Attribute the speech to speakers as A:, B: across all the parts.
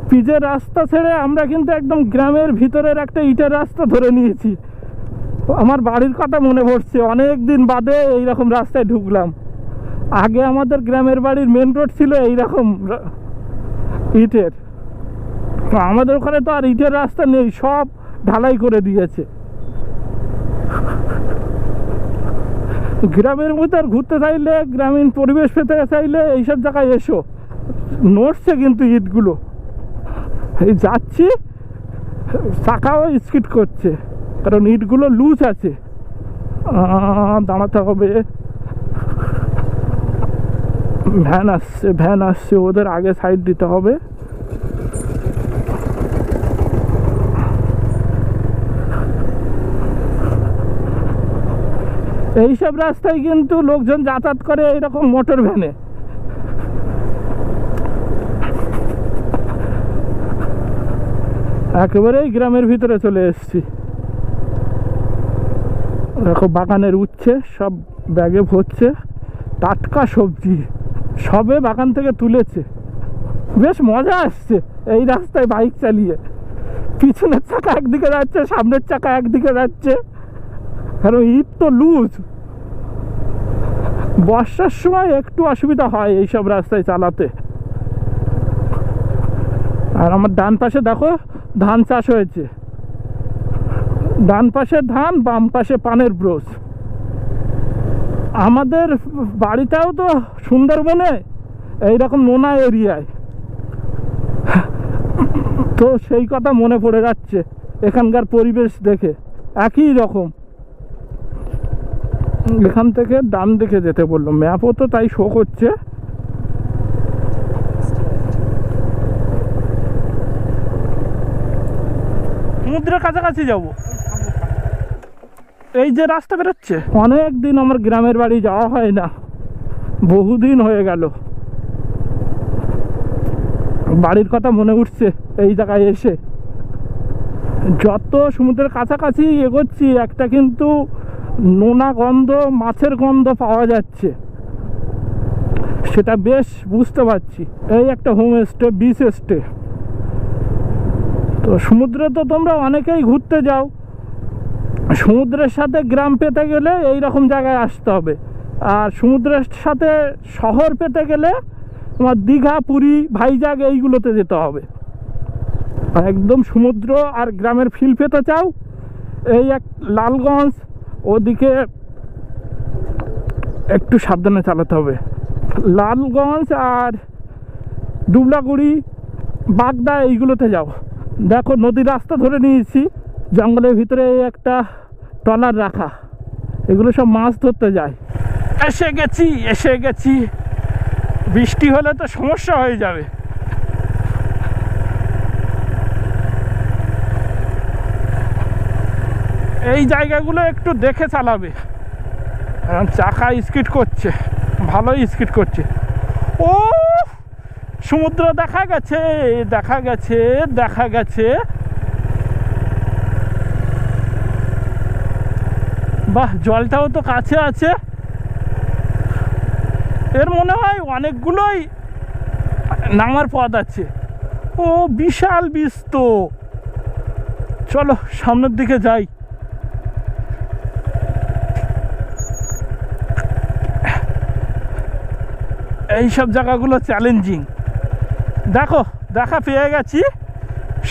A: পিচের রাস্তা ছেড়ে আমরা কিন্তু একদম গ্রামের ভিতরের একটা ইটের রাস্তা ধরে নিয়েছি। আমার বাড়ির কথা মনে পড়ছে, অনেক দিন বাদে এইরকম রাস্তায় ঢুকলাম। আগে আমাদের গ্রামের বাড়ির মেন রোড ছিল এইরকম ইটের। আমাদের ওখানে তো আর ইটের রাস্তা নেই, সব ঢালাই করে দিয়েছে। গ্রামের মধ্যে ঘুরতে চাইলে, গ্রামীণ পরিবেশ পেতে চাইলে এইসব জায়গায় এসো। নড়ছে কিন্তু ইটগুলো, এই যাচ্ছি চাকাও স্কিড করছে, কারণ ইটগুলো লুজ আছে। দাঁড়াতে হবে, ভ্যান আসছে, ওদের আগে সাইড দিতে হবে। এইসব রাস্তায় কিন্তু লোকজন যাতায়াত করে এইরকম মোটর ভ্যানে। একেবারেই গ্রামের ভিতরে চলে এসেছি। দেখো বাগানের উচ্ছে সব ব্যাগে ভরছে, টাটকা সবজি, সবে বাগান থেকে তুলেছে। বেশ মজা আসছে এই রাস্তায় বাইক চালিয়ে। পিছনের চাকা একদিকে যাচ্ছে, সামনের চাকা একদিকে যাচ্ছে, কারণ ইট তো লুজ। বর্ষার সময় একটু অসুবিধা হয় এইসব রাস্তায় চালাতে। আর আমার ডান পাশে দেখো ধান চাষ হয়েছে, ডান পাশে ধান, বাম পাশে পানের ব্রোচ। আমাদের বাড়িটাও তো সুন্দরবনে এইরকম নোনা এরিয়ায়, তো সেই কথা মনে পড়ে যাচ্ছে এখানকার পরিবেশ দেখে। একই রকম। এখান থেকে ডান দিকে যেতে বললো, ম্যাপও তো তাই শো করছে। সমুদ্রের কাছাকাছি যাব। এই যে রাস্তা বেরোচ্ছে, অনেক দিন আমার গ্রামের বাড়ি যাওয়া হয় না, বহুদিন হয়ে গেল। বাড়ির কথা মনে উঠছে এই জায়গায় এসে। যত সমুদ্রের কাছাকাছি এগোচ্ছি একটা কিন্তু নোনা গন্ধ, মাছের গন্ধ পাওয়া যাচ্ছে, সেটা বেশ বুঝতে পারছি। এই একটা হোম স্টে, বিচ স্টে। তো সমুদ্রে তো তোমরা অনেকেই ঘুরতে যাও, সমুদ্রের সাথে গ্রাম পেতে গেলে এই রকম জায়গায় আসতে হবে। আর সমুদ্রের সাথে শহর পেতে গেলে তোমার দীঘা, পুরী, ভাইজাগ এইগুলোতে যেতে হবে। একদম সমুদ্র আর গ্রামের ফিল পেতে চাও, এই এক লালগঞ্জ, ওদিকে একটু সাবধানে চালাতে হবে। লালগঞ্জ আর ডুবলাগুড়ি, বাগদা এইগুলোতে যাও। দেখো নদীর রাস্তা ধরে নিয়েছি, জঙ্গলের ভিতরে একটা ট্রলার রাখা, এগুলো সব মাছ ধরতে যায়। এসে গেছি। বৃষ্টি হলে তো সমস্যা হয়ে যাবে। এই জায়গাগুলো একটু দেখে চালাবে, কারণ চাকা স্কিড করছে, ভালোই স্কিড করছে। ও সমুদ্র দেখা গেছে, দেখা গেছে, দেখা গেছে। বাহ, জলটাও তো কাছে আছে। এর মনে হয় অনেকগুলোই নামার পথ আছে। ও বিশাল বিস্ত। চলো সামনের দিকে যাই। এইসব জায়গাগুলো চ্যালেঞ্জিং। দেখো, দেখা পেয়ে গেছি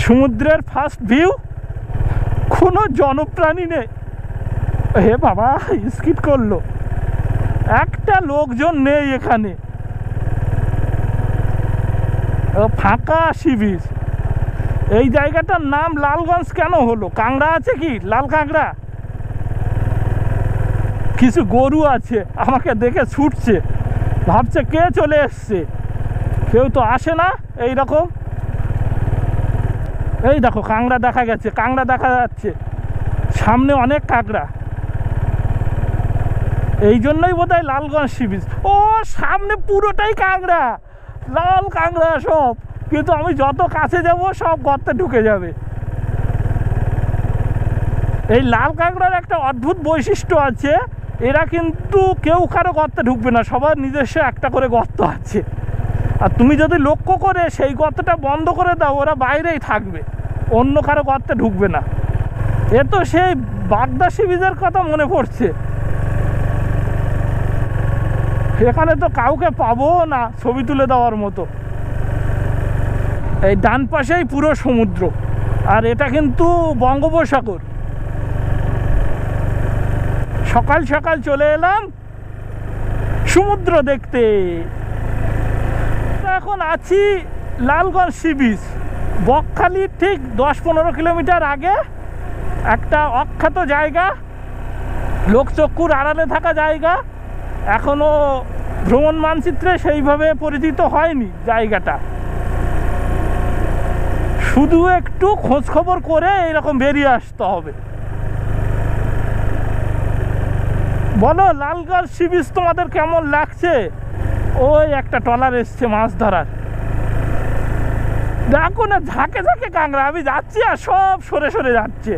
A: সমুদ্রের ফার্স্ট ভিউ। কোনো জনপ্রাণী নেই। হে বাবা, স্কিড করলো। একটা লোকজন নেই এখানে, ফাঁকা সি বিচ। এই জায়গাটার নাম লালগঞ্জ কেন হলো? কাঁকড়া আছে কি? লাল কাঁকড়া। কিছু গরু আছে, আমাকে দেখে ছুটছে, ভাবছে কে চলে এসছে। কেউ তো আসে না এই রকম। এই দেখো কাঁকড়া দেখা গেছে, কাঁকড়া দেখা যাচ্ছে সামনে, অনেক কাঁকড়া। এই জন্যই বোধহয় লালগঞ্জ সি বিচ। ও সামনে পুরোটাই কাঁকড়া, লাল কাঁকড়া সব। কিন্তু আমি যত কাছে যাব সব গর্তে ঢুকে যাবে। এই লাল কাঁকড়ার একটা অদ্ভুত বৈশিষ্ট্য আছে, এরা কিন্তু কেউ কারো গর্তে ঢুকবে না, সবার নিজস্ব একটা করে গর্ত আছে। আর তুমি যদি লক্ষ্য করে সেই গর্তটা বন্ধ করে দাও, ওরা বাইরেই থাকবে, অন্য কারো গর্তে ঢুকবে না। এ তো সেই বাগদা সি বিচের কথা মনে পড়ছে। এখানে তো কাউকে পাবো না ছবি তুলে দেওয়ার মতো। এই ডান পাশেই পুরো সমুদ্র, আর এটা কিন্তু বঙ্গোপসাগর। সকাল সকাল চলে এলাম সমুদ্র দেখতে। এখন আছি লালগঞ্জ সি বিচ। বকখালির ঠিক 10-15 কিলোমিটার আগে একটা অখ্যাত জায়গা, লোকচক্ষুর আড়ালে থাকা জায়গা, এখনো ভ্রমণ মানচিত্রে সেইভাবে পরিচিত হয়নি জায়গাটা। শুধু একটু খোঁজ খবর করে এইরকম বেরিয়ে আসতে হবে। বলো লালগঞ্জ সি বিচ তোমাদের কেমন লাগছে? ওই একটা ট্রলার এসছে মাছ ধরার, দেখো না ঝাঁকে ঝাঁকে কাঁকড়া। আমি যাচ্ছি আর সব সরে সরে যাচ্ছে,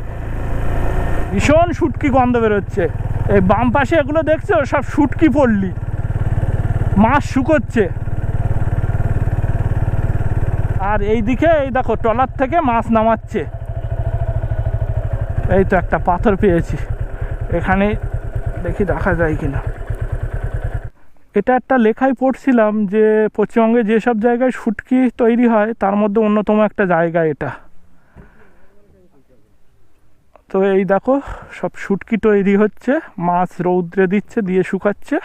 A: ভীষণ শুটকি গন্ধ বেরোচ্ছে। এই বাম পাশে এগুলো দেখছো সব শুটকি পড়লি, মাছ শুকোচ্ছে। আর এই দিকে এই দেখো ট্রলার থেকে মাছ নামাচ্ছে। এই তো একটা পাথর পেয়েছি এখানে, দেখি দেখা যায় কিনা। এটা একটা লেখায় পড়ছিলাম যে পশ্চিমবঙ্গে যেসব জায়গায় শুটকি তৈরি হয় তার মধ্যে অন্যতম একটা জায়গা এটা। তো এই দেখো সব শুটকি তৈরি হচ্ছে, মাছ রৌদ্রে দিচ্ছে, দিয়ে শুকাচ্ছে।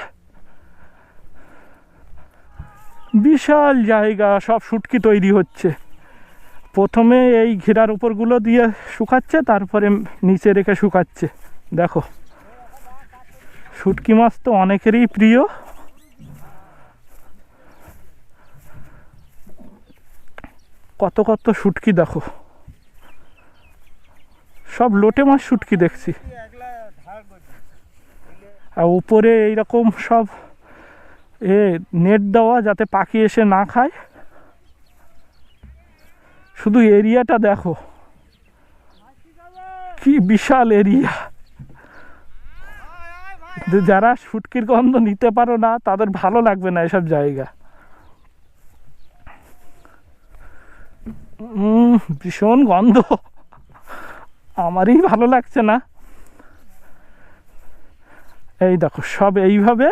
A: বিশাল জায়গা, সব শুটকি তৈরি হচ্ছে। প্রথমে এই ঘেরার উপরগুলো দিয়ে শুকাচ্ছে, তারপরে নিচে রেখে শুকাচ্ছে। দেখো শুটকি মাছ তো অনেকেরই প্রিয়। কত কত শুটকি দেখো, সব লোটে মাছ শুটকি দেখছি। আর উপরে এইরকম সব নেট দেওয়া যাতে পাখি এসে না খায়। শুধু এরিয়াটা দেখো কি বিশাল এরিয়া। যারা শুটকির গন্ধ নিতে পারো না তাদের ভালো লাগবে না এসব জায়গা। ভীষণ গন্ধ, আমারই ভালো লাগছে না। এই দেখো সব এইভাবে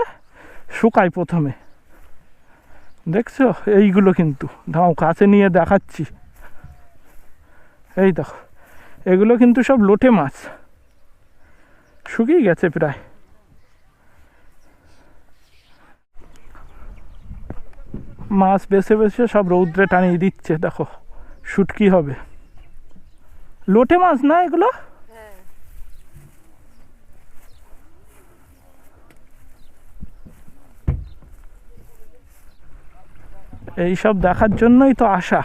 A: শুকায় প্রথমে, দেখছো এইগুলো কিন্তু দাও কাছে নিয়ে দেখাচ্ছি। এই দেখো এগুলো কিন্তু সব লোটে মাছ, শুকিয়ে গেছে প্রায়। মাছ বেছে বেছে সব রৌদ্রে টানিয়ে দিচ্ছে। দেখো শুটকি হবে, লোটে মাছ না এগুলো। এই সব দেখার জন্যই তো আসা।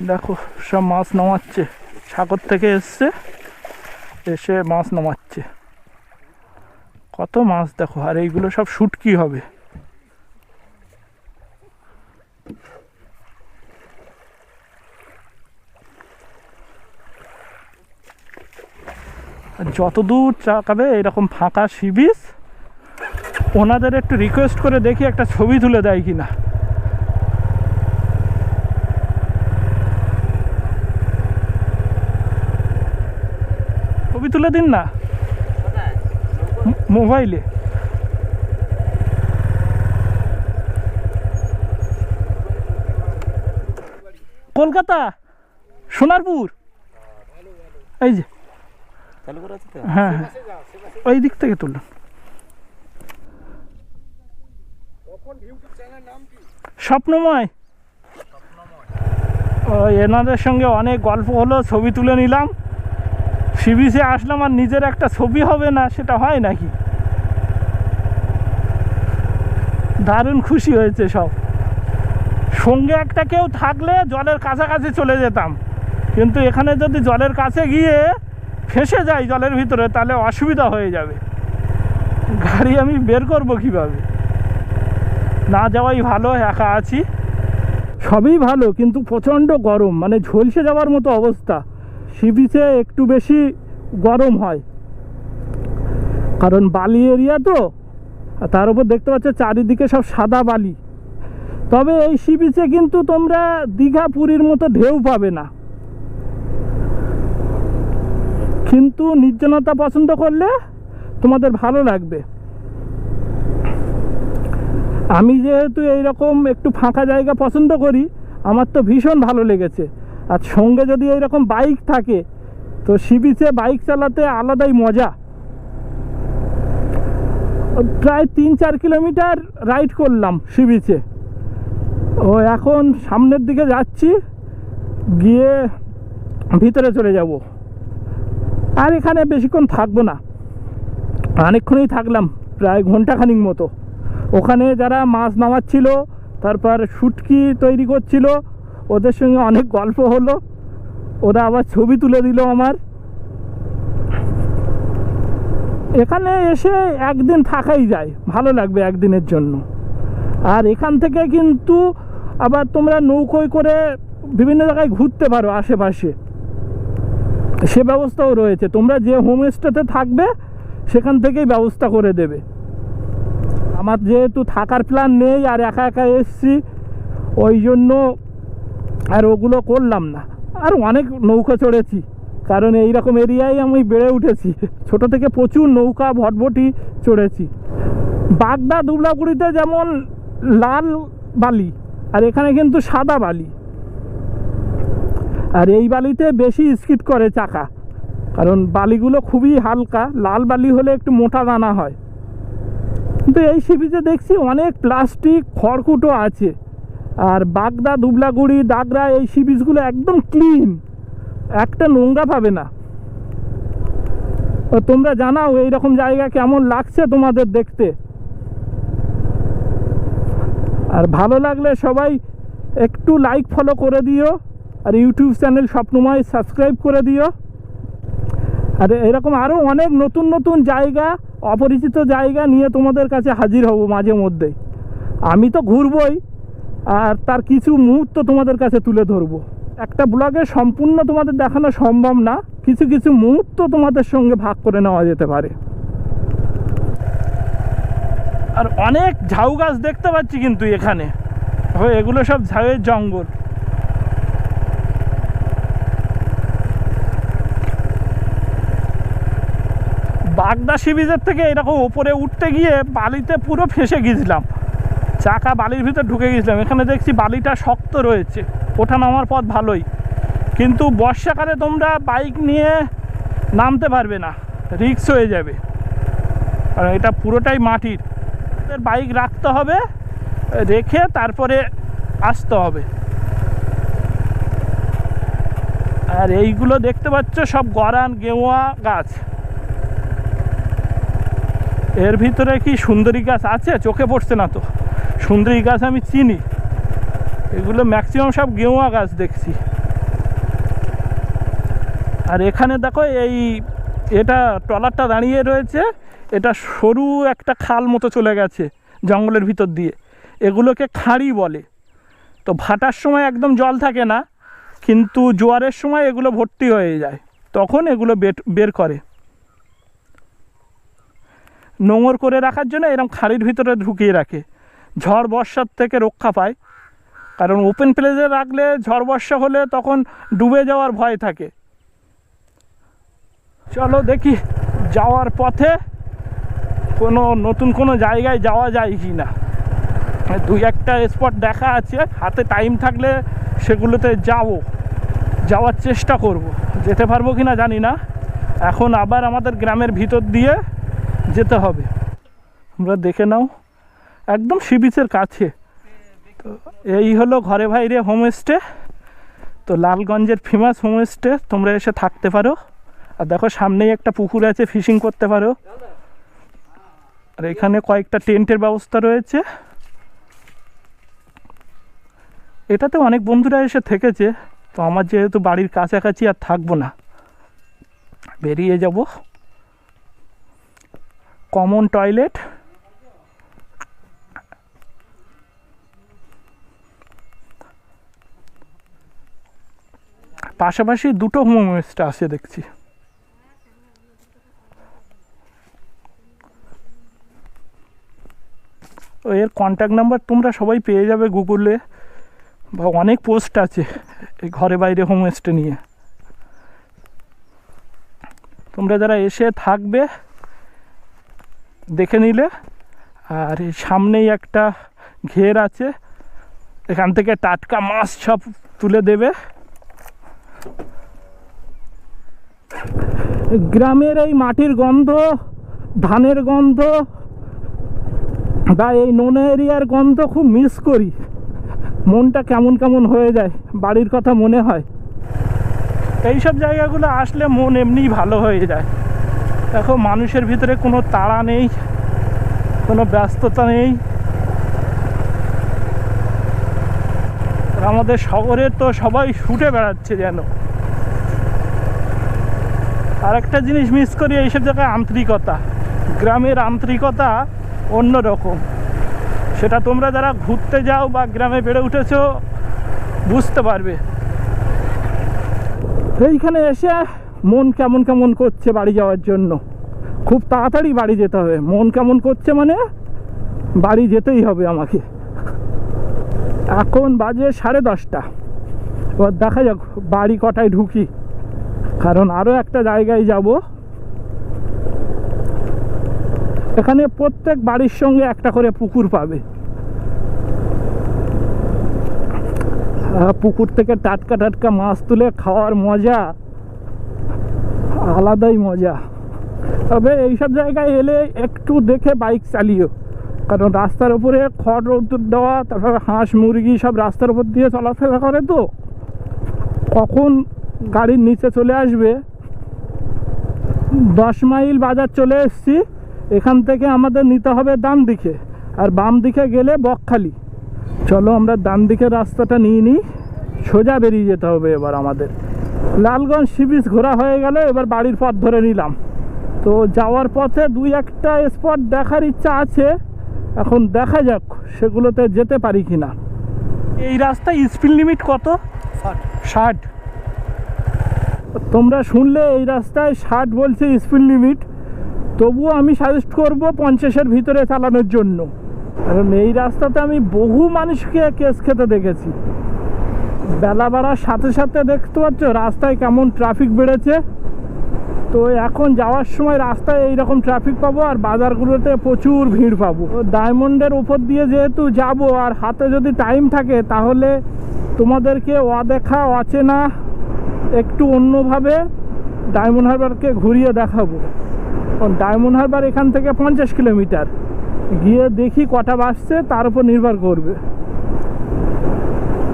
A: দেখো সব মাছ নামাচ্ছে, সাগর থেকে এসছে, এসে মাছ নামাচ্ছে। কত মাছ দেখো, আর এইগুলো সব শুটকি হবে। যতদূর চাকাবে এরকম ফাঁকা সি বিচ, ওনাদের একটু রিকোয়েস্ট করে দেখি একটা ছবি তুলে দেয় কিনা। ছবি তুলে দিন না মোবাইলে। কলকাতা সোনারপুর, এই যে হ্যাঁ ওই দিক থেকে তুললাম। স্বপ্নময়, এনাদের সঙ্গে অনেক গল্প হলো, ছবি তুলে নিলাম। সি বিচে আসলাম আর নিজের একটা ছবি হবে না, সেটা হয় নাকি? দারুণ খুশি হয়েছে সব। সঙ্গে একটা কেউ থাকলে জলের কাছাকাছি চলে যেতাম, কিন্তু এখানে যদি জলের কাছে গিয়ে ফেঁসে যাই জলের ভিতরে তাহলে অসুবিধা হয়ে যাবে। গাড়ি আমি বের করবো কিভাবে? না যাওয়াই ভালো, একা আছি। সবই ভালো কিন্তু প্রচণ্ড গরম, মানে ঝলসে যাওয়ার মতো অবস্থা। সি বিচে একটু বেশি গরম হয়, কারণ বালি এরিয়া তো, আর তার উপর দেখতে পাচ্ছ চারিদিকে সব সাদা বালি। তবে এই সি বিচে কিন্তু তোমরা দীঘা পুরীর মতো ঢেউ পাবে না, কিন্তু নির্জনতা পছন্দ করলে তোমাদের ভালো লাগবে। আমি যেহেতু এইরকম একটু ফাঁকা জায়গা পছন্দ করি, আমার তো ভীষণ ভালো লেগেছে। আর সঙ্গে যদি এইরকম বাইক থাকে তো সি বিচে বাইক চালাতে আলাদাই মজা। প্রায় 3-4 কিলোমিটার রাইড করলাম সি বিচে। ও এখন সামনের দিকে যাচ্ছি, গিয়ে ভিতরে চলে যাব। আর এখানে বেশিক্ষণ থাকবো না, অনেকক্ষণই থাকলাম, প্রায় ঘন্টাখানিক মতো। ওখানে যারা মাছ নামাচ্ছিল, তারপর শুটকি তৈরি করছিল, ওদের সঙ্গে অনেক গল্প হলো। ওরা আবার ছবি তুলে দিল আমার। এখানে এসে একদিন থাকাই যায়, ভালো লাগবে একদিনের জন্য। আর এখান থেকে কিন্তু আবার তোমরা নৌকোয় করে বিভিন্ন জায়গায় ঘুরতে পারো আশেপাশে, সে ব্যবস্থাও রয়েছে। তোমরা যে হোমস্টেতে থাকবে সেখান থেকেই ব্যবস্থা করে দেবে। আমার যেহেতু থাকার প্ল্যান নেই আর একা একা এসছি, ওই জন্য আর ওগুলো করলাম না। আর অনেক নৌকা চড়েছি, কারণ এইরকম এরিয়ায় আমি বেড়ে উঠেছি। ছোট থেকে প্রচুর নৌকা ভটভটি চড়েছি। বাগদা দুবলাগুড়িতে যেমন লাল বালি, আর এখানে কিন্তু সাদা বালি। আর এই বালিতে বেশি স্কিড করে চাকা, কারণ বালিগুলো খুবই হালকা। লাল বালি হলে একটু মোটা দানা হয়। কিন্তু এই সি বিচে দেখছি অনেক প্লাস্টিক খড়কুটো আছে। আর বাগদা দুবলাগুড়ি দাগরা এই সি বিচগুলো একদম ক্লিন, একটা নোংরা পাবে না। তোমরা জানাও এইরকম জায়গা কেমন লাগছে তোমাদের দেখতে। আর ভালো লাগলে সবাই একটু লাইক ফলো করে দিও, আর ইউটিউব চ্যানেল স্বপ্নময় সাবস্ক্রাইব করে দিও। আর এরকম আরও অনেক নতুন নতুন জায়গা, অপরিচিত জায়গা নিয়ে তোমাদের কাছে হাজির হব মাঝে মধ্যেই। আমি তো ঘুরবই, আর তার কিছু মুহূর্ত তোমাদের কাছে তুলে ধরবো। একটা ব্লগে সম্পূর্ণ তোমাদের দেখানো সম্ভব না, কিছু কিছু মুহূর্ত তোমাদের সঙ্গে ভাগ করে নেওয়া যেতে পারে। আর অনেক ঝাউ গাছ দেখতে পাচ্ছি কিন্তু এখানে, এগুলো সব ঝাউয়ের জঙ্গল। বাগদা সি বিচের থেকে এরকম ওপরে উঠতে গিয়ে বালিতে পুরো ফেঁসে গিয়েছিলাম, চাকা বালির ভিতরে ঢুকে গিয়েছিলাম। এখানে দেখছি বালিটা শক্ত রয়েছে, ওঠা নামার পথ ভালোই, কিন্তু বর্ষাকালে তোমরা বাইক নিয়ে নামতে পারবে না, রিস্ক হয়ে যাবে, কারণ এটা পুরোটাই মাটির। বাইক রাখতে হবে, রেখে তারপরে আসতে হবে। আর এইগুলো দেখতে পাচ্ছ সব গরান গেওয়া গাছ। এর ভিতরে কি সুন্দরী গাছ আছে চোখে পড়ছে না তো। সুন্দরী গাছ আমি চিনি, এগুলো ম্যাক্সিমাম সব গেওয়া গাছ দেখছি। আর এখানে দেখো এটা ট্রলারটা দাঁড়িয়ে রয়েছে, এটা সরু একটা খাল মতো চলে গেছে জঙ্গলের ভিতর দিয়ে, এগুলোকে খাঁড়ি বলে। তো ভাটার সময় একদম জল থাকে না, কিন্তু জোয়ারের সময় এগুলো ভর্তি হয়ে যায়, তখন এগুলো বের করে নোংর করে রাখার জন্য এরকম খাঁড়ির ভিতরে ঢুকিয়ে রাখে, ঝড় বর্ষার থেকে রক্ষা পায়। কারণ ওপেন প্লেসে রাখলে ঝড় বর্ষা হলে তখন ডুবে যাওয়ার ভয় থাকে। চলো দেখি যাওয়ার পথে নতুন কোনো জায়গায় যাওয়া যায় কি না। 2-1টা স্পট দেখা আছে, হাতে টাইম থাকলে সেগুলোতে যাওয়ার চেষ্টা করব। যেতে পারবো কি না জানি না। এখন আবার আমাদের গ্রামের ভিতর দিয়ে যেতে হবে। তোমরা দেখে নাও, একদম সি বিচের কাছে। তো এই হলো ঘরে বাইরে হোমস্টে। তো লালগঞ্জের ফেমাস হোমস্টে, তোমরা এসে থাকতে পারো। আর দেখো সামনেই একটা পুকুর আছে, ফিশিং করতে পারো। আর এখানে কয়েকটা টেন্টের ব্যবস্থা রয়েছে। এটাতে অনেক বন্ধুরা এসে থেকেছে। তো আমার যেহেতু বাড়ির কাছাকাছি আর থাকবো না, বেরিয়ে যাব। কমন টয়লেট, পাশাপাশি দুটো হোমস্টে আছে দেখছি। এর কন্ট্যাক্ট নাম্বার তোমরা সবাই পেয়ে যাবে গুগলে, বা অনেক পোস্ট আছে এই ঘরে বাইরে হোমস্টে নিয়ে। তোমরা যারা এসে থাকবে দেখে নিলে। আর এই সামনেই একটা ঘের আছে, এখান থেকে টাটকা মাছ সব তুলে দেবে। গ্রামের এই মাটির গন্ধ, ধানের গন্ধ বা এই নোনা এরিয়ার গন্ধ খুব মিস করি। মনটা কেমন কেমন হয়ে যায়, বাড়ির কথা মনে হয়। এইসব জায়গাগুলো আসলে মন এমনিই ভালো হয়ে যায়। দেখো মানুষের ভিতরে কোনো তাড়া নেই, কোনো ব্যস্ততা নেই। আমাদের শহরে তো সবাই ছুটে বেড়াচ্ছে যেন। আর একটা জিনিস মিস করি এইসব জায়গায়, আন্তরিকতা। গ্রামের আন্তরিকতা অন্যরকম। সেটা তোমরা যারা ঘুরতে যাও বা গ্রামে বেড়ে উঠেছো বুঝতে পারবে। এইখানে এসে মন কেমন কেমন করছে বাড়ি যাওয়ার জন্য। খুব তাড়াতাড়ি বাড়ি যেতে হবে। মন কেমন করছে মানে বাড়ি যেতেই হবে আমাকে। এখন বাজে 10:30। এবার দেখা যাক বাড়ি কটায় ঢুকি, কারণ আরও একটা জায়গায় যাব। এখানে প্রত্যেক বাড়ির সঙ্গে একটা করে পুকুর পাবে। পুকুর থেকে টাটকা টাটকা মাছ তুলে খাওয়ার মজা আলাদাই মজা। তবে এইসব জায়গায় এলে একটু দেখে বাইক চালিও, কারণ রাস্তার উপরে খড় রোদ্দুর দেওয়া, তারপরে হাঁস মুরগি সব রাস্তার উপর দিয়ে চলাফেরা করে, তো কখন গাড়ির নিচে চলে আসবে। 10 মাইল বাজার চলে এসেছি। এখান থেকে আমাদের নিতে হবে ডান দিকে, আর বাম দিকে গেলে বকখালি। চলো আমরা ডান দিকের রাস্তাটা নিয়ে নিই, সোজা বেরিয়ে যেতে হবে এবার আমাদের। লালগঞ্জ সি বিচ ঘোরা হয়ে গেল, এবার বাড়ির পথ ধরে নিলাম। তো যাওয়ার পথে 2-1টা স্পট দেখার ইচ্ছা আছে, এখন দেখা যাক সেগুলোতে যেতে পারি কি না। এই রাস্তায় স্পিড লিমিট কত? 60। তোমরা শুনলে এই রাস্তায় 60 বলছে স্পিড লিমিট, তবুও আমি সাজেস্ট করব 50-এর ভিতরে চালানোর জন্য। কারণ এই রাস্তাতে আমি বহু মানুষকে কেস খেতে দেখেছি। বেলা বাড়ার সাথে সাথে দেখতে পাচ্ছ রাস্তায় কেমন ট্রাফিক বেড়েছে। তো এখন যাওয়ার সময় রাস্তায় এইরকম ট্রাফিক পাবো, আর বাজারগুলোতে প্রচুর ভিড় পাবো। ডায়মন্ডের উপর দিয়ে যেহেতু যাব, আর হাতে যদি টাইম থাকে, তাহলে তোমাদেরকে অদেখা অচেনা একটু অন্যভাবে ডায়মন্ড হারবারকে ঘুরিয়ে দেখাবো। ডায়মন্ড হারবার এখান থেকে 50 কিলোমিটার। গিয়ে দেখি কটা বাজছে, তার উপর নির্ভর করবে।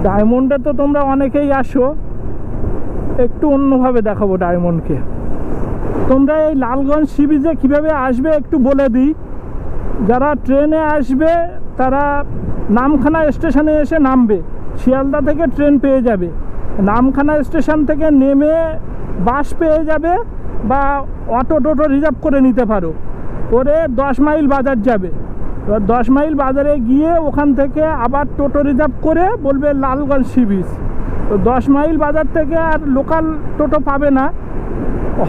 A: ডায়মন্ডে তো তোমরা অনেকেই আসো, একটু অন্যভাবে দেখাবো ডায়মন্ডকে। তোমরা এই লালগঞ্জ সি বিচে কীভাবে আসবে একটু বলে দিই। যারা ট্রেনে আসবে তারা নামখানা স্টেশনে এসে নামবে। শিয়ালদা থেকে ট্রেন পেয়ে যাবে। নামখানা স্টেশন থেকে নেমে বাস পেয়ে যাবে, বা অটো টোটো রিজার্ভ করে নিতে পারো। করে 10 মাইল বাজার যাবে। এবার 10 মাইল বাজারে গিয়ে ওখান থেকে আবার টোটো রিজার্ভ করে বলবে লালগঞ্জ সি বিচ। তো 10 মাইল বাজার থেকে আর লোকাল টোটো পাবে না,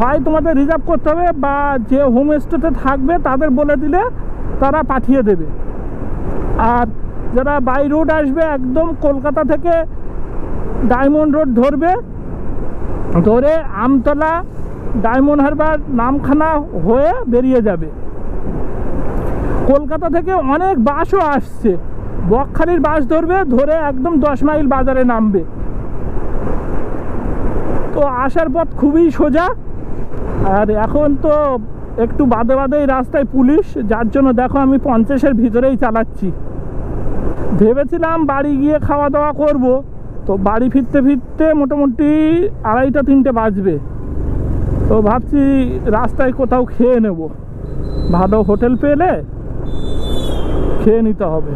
A: হয় তোমাদের রিজার্ভ করতে হবে, বা যে হোমস্টেতে থাকবে তাদের বলে দিলে তারা পাঠিয়ে দেবে। আর যারা বাই রোড আসবে, একদম কলকাতা থেকে ডায়মন্ড রোড ধরবে, ধরে আমতলা ডায়মন্ড হারবার নামখানা হয়ে বেরিয়ে যাবে। কলকাতা থেকে অনেক বাসও আসছে, বকখালির বাস ধরবে, ধরে একদম 10 মাইল বাজারে নামবে। তো আসার পথ খুবই সোজা। আর এখন তো একটু বাদে বাদে এই রাস্তায় পুলিশ, যার জন্য দেখো আমি 50-এর ভিতরেই চালাচ্ছি। ভেবেছিলাম বাড়ি গিয়ে খাওয়া দাওয়া করব, তো বাড়ি ফিরতে ফিরতে মোটামুটি 2:30-3টে বাজবে। তো ভাবছি রাস্তায় কোথাও খেয়ে নেব, ভালো হোটেল পেলে খেয়ে নিতে হবে।